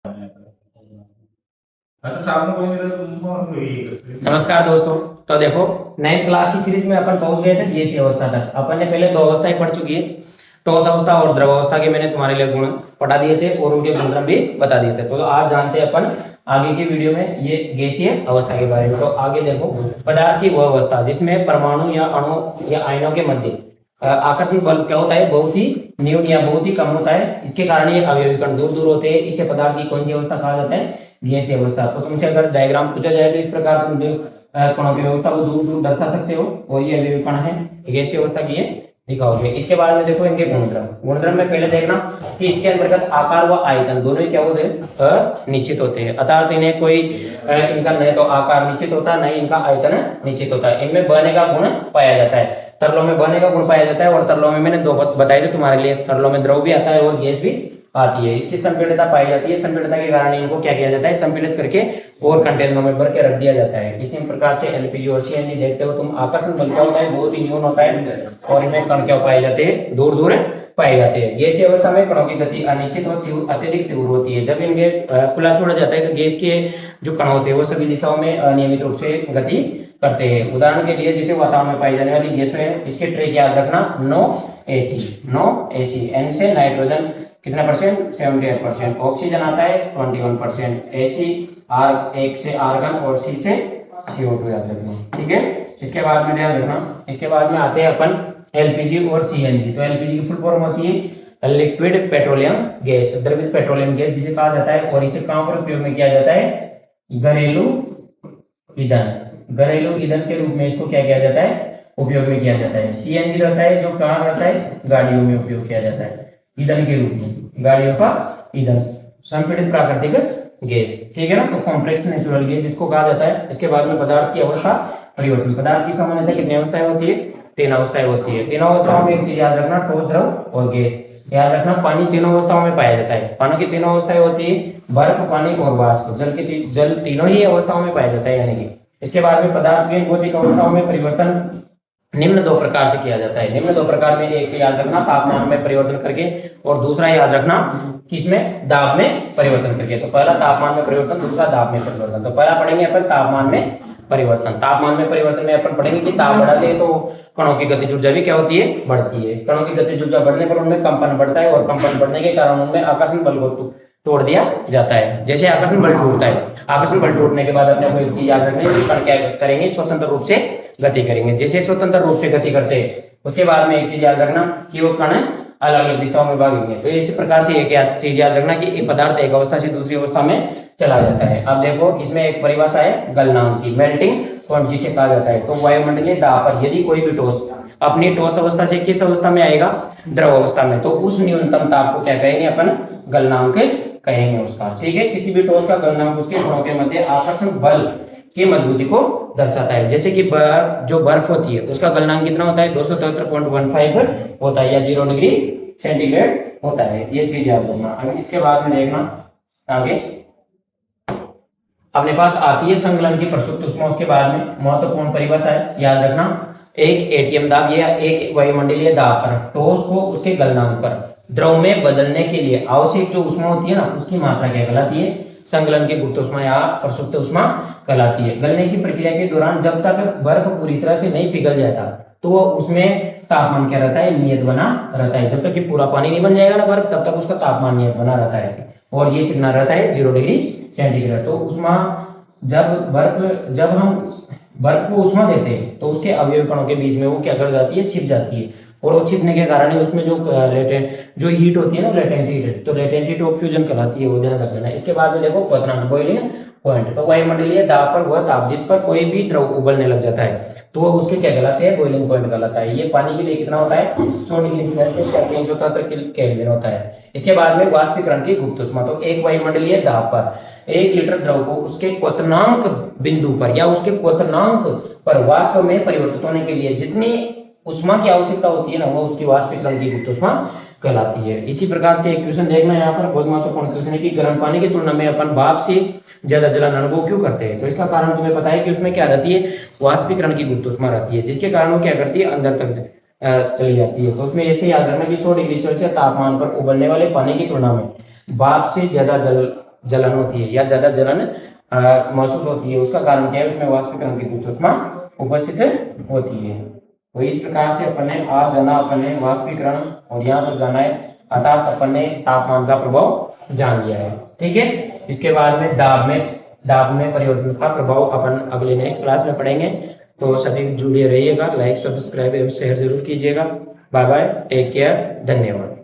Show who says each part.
Speaker 1: नमस्कार दोस्तों। तो देखो, 9th क्लास की सीरीज में अपन पहुंच गए थे गैसीय अवस्था तक। अपन ने पहले दो अवस्थाएं पढ़ चुकी है, ठोस अवस्था और द्रव अवस्था के। मैंने तुम्हारे लिए गुण पढ़ा दिए थे और उनके गुणधर्म भी बता दिए थे। तो आज जानते हैं अपन आगे की वीडियो में ये गैसीय अवस्था के बारे में। तो आगे देखो, पदार्थ की वह अवस्था जिसमें परमाणु या अणु या आयनों के मध्य आकर्षण बल क्या होता है, बहुत ही न्यून या बहुत ही कम होता है। इसके कारण ये अवयवी कण दूर दूर होते हैं। इसे पदार्थ की कौन सी अवस्था कहा जाता है, गैसीय अवस्था। तो तुमसे अगर डायग्राम पूछा जाए तो इस प्रकार तुम कणों की व्यवस्था को दूर दूर दर्शा सकते हो, और ये अवयवी कण है गैसीय अवस्था की, ये दिखाओगे। इसके बाद में देखो इनके गुणधर्म। गुणधर्म में पहले देखना कि इसके अंतर्गत आकार व आयतन दोनों ही क्या होते हैं, अनिश्चित होते हैं। अर्थात इन्हें कोई इनका न तो आकार निश्चित होता है, न ही इनका आयतन निश्चित होता है। इनमें बहने का गुण पाया जाता है। तरलों में बहने का गुण पाया जाता है, और तरलों में मैंने दो बताए थे तुम्हारे लिए। तरलों में द्रव भी आता है और गैस भी आती है। इसकी संपीड़ितता पाई जाती है। संपीड़ितता के कारण इनको क्या किया जाता है, संपीड़ित करके और कंटेनरों में भर के रख दिया जाता है। इसी प्रकार से एलपीजी और सीएनजी देखते हो तुम, आकर्षण बल क्या होता है, बहुत ही न्यून होता है, और इनमें कण क्या पाए जाते हैं, दूर दूर पाए जाते हैं। गैसीय अवस्था में कणों की गति अनिश्चित और अत्यधिक तीव्र होती है। जब इनके खुला छोड़ा जाता है तो गैस के जो कण होते हैं वो सभी दिशाओं में अनियमित रूप से गति करते हैं। उदाहरण के लिए जैसे वातावरण में पाई जाने वाली गैस है, इसके ट्रेक याद रखना, नो एसी। एन से नाइट्रोजन कितना परसेंट, 78%। ऑक्सीजन आता है 21%। एसी आर, एक से आर्गन, और सी से CO2 याद रखना, ठीक है। इसके बाद में ध्यान रखना, इसके बाद में आते हैं अपन एलपीजी और सीएनजी। तो एलपीजी की फुल फॉर्म होती है लिक्विड पेट्रोलियम गैस, द्रवित पेट्रोलियम गैस जिसे कहा जाता है। और इसे कहां पर उपयोग में किया जाता है, घरेलू ईंधन। घरेलू ईंधन के रूप में इसको क्या किया जाता है, उपयोग में किया जाता है। सीएनजी रहता है जो कहां रहता है, गाड़ियों में उपयोग किया जाता है ईंधन के रूप में। गाड़ियों का ईंधन, संपीड़ित प्राकृतिक गैस, ठीक है ना। तो कॉम्प्लेक्स नेचुरल गैस जिसको कहा जाता है। इसके बाद में पदार्थ की अवस्था परिवर्तन। पदार्थ की सामान्यतः कितनी अवस्थाएं होती है, 3 अवस्थाएं होती है। तीनों अवस्थाओं में एक चीज याद रखना, ठोस, द्रव और गैस। याद रखना, पानी तीनों अवस्थाओं में पाया जाता है। पानी की तीनों अवस्थाएं होती है, बर्फ, पानी और वाष्प। जल तीनों ही अवस्थाओं में पाया जाता है, यानी कि। इसके बाद में पदार्थ के भौतिक अवस्थाओं में परिवर्तन निम्न दो प्रकार से किया जाता है। निम्न दो प्रकार में, एक याद रखना तापमान में परिवर्तन करके, और दूसरा याद रखना किसमें, दाब में परिवर्तन करके। तो पहला तापमान में परिवर्तन, दूसरा दाब में परिवर्तन। तो पहला पढ़ेंगे अपन तापमान में परिवर्तन। तापमान में परिवर्तन में अपन पढ़ेंगे कि ताप बढ़ाते हैं तो कणों की गतिज ऊर्जा भी क्या होती है, बढ़ती है। कणों की गतिज ऊर्जा बढ़ने पर उनमें कंपन बढ़ता है, और कंपन बढ़ने के कारण उनमें आकर्षण बल को तोड़ दिया जाता है। जैसे आकर्षण बल टूटता है, आकर्षण बल टूटने के बाद अपने को एक चीज याद रखनी है, कण क्या करेंगे, स्वतंत्र रूप से गति करेंगे। जैसे स्वतंत्र रूप से गति करते हैं, उसके बाद में एक चीज याद रखना कि वो कण अलग अलग दिशाओं में भागेंगे। तो इसी प्रकार से एक चीज याद रखना कि एक पदार्थ एक अवस्था से दूसरी अवस्था में चला जाता है। अब देखो, इसमें एक परिभाषा है गलनांक की, मेल्टिंग पॉइंट जिसे कहा जाता है। तो वायुमंडलीय दाब पर यदि कोई भी ठोस अपनी ठोस अवस्था से किस अवस्था में आएगा, द्रव अवस्था में, तो उस न्यूनतम ताप को क्या कहेंगे अपन, गलनांक कहेंगे उसका, ठीक है। किसी भी ठोस का गलनांक उसके कणों के मध्य आकर्षण बल की मजबूती को दर्शाता है। जैसे कि जो बर्फ होती है उसका गलनांक कितना होता है, 273.15 होता है, या 0 डिग्री सेंटीग्रेड होता है। ये चीज याद रखना। अब इसके बाद में देखना आगे अपने पास आती है संकलन की प्रसुप्त उष्मा। उसके बाद में महत्वपूर्ण परिभाषा है, याद रखना, एक एटीएम दाब या एक वायुमंडलीय दाब पर ठोस को उसके गलनांक पर द्रव में बदलने के लिए आवश्यक जो उष्मा होती है ना, उसकी मात्रा क्या कहलाती है, संकलन की गुप्त उष्मा या प्रसुप्त उष्मा कहलाती है। गलने की प्रक्रिया के दौरान जब तक बर्फ पूरी तरह से नहीं पिघल जाता तो उसमें तापमान क्या रहता है, नियत बना रहता है। जब तक कि पूरा पानी नहीं बन जाएगा ना बर्फ, तब तक उसका तापमान नियत बना रहता है, और ये कितना रहता है, 0 डिग्री सेंटीग्रेड। तो उष्मा जब हम बर्फ को उष्मा देते हैं तो उसके अवयवी कणों के बीच में वो क्या कर जाती है, छिप जाती है, और वो छिपने के कारण ही उसमें जो हीट होती है ना, लेटेंट हीट, तो लेटेंट हीट ऑफ फ्यूजन कहलाती है, वो ध्यान रख लेना। इसके बाद में देखो क्वथनांक, बॉइलिंग पॉइंट। तो वायुमंडलीय दाब पर वह ताप जिस पर कोई भी द्रव उबलने लग जाता है तो वो उसके क्या कहलाते हैं, बॉइलिंग पॉइंट कहलाता है। ये पानी के लिए कितना होता है, 100 डिग्री सेल्सियस 377 केल्विन होता है। इसके बाद में वाष्पीकरण की गुप्त उष्मा। तो एक वायुमंडलीय दाब पर 1 लीटर द्रव को उसके क्वथनांक बिंदु पर या उसके क्वथनांक पर वाष्प में परिवर्तित होने के लिए जितनी उष्मा की आवश्यकता होती है ना, वो उसकी वाष्पीकरण की गुप्त उष्मा कहलाती है। इसी प्रकार से एक क्वेश्चन देखना यहाँ पर, बहुत महत्वपूर्ण क्वेश्चन है कि गर्म पानी की तुलना में अपन भाप से ज्यादा जलन अनुभव क्यों करते हैं। तो इसका कारण तुम्हें पता है कि उसमें क्या रहती है, वाष्पीकरण की गुप्त उष्मा रहती है, जिसके कारण वो क्या करती है, अंदर तक चली जाती है। तो उसमें ऐसे याद रखना कि 100 डिग्री सेल्सियस तापमान पर उबलने वाले पानी की तुलना में भाप से ज्यादा जलन होती है या ज्यादा जलन महसूस होती है, उसका कारण क्या है? उसमें वाष्पीकरण की गुप्त ऊष्मा उपस्थित होती है। तो इस प्रकार से अपन ने आज जाना, अपन ने वाष्पीकरण और यहाँ पर जाना है, अर्थात अपन ने तापमान का प्रभाव जान लिया है। ठीक है, इसके बाद में दाब में परिवर्तन का प्रभाव अपन अगले नेक्स्ट क्लास में पढ़ेंगे। तो सभी जुड़े रहिएगा, लाइक सब्सक्राइब एवं शेयर जरूर कीजिएगा। बाय बाय, टेक केयर, धन्यवाद।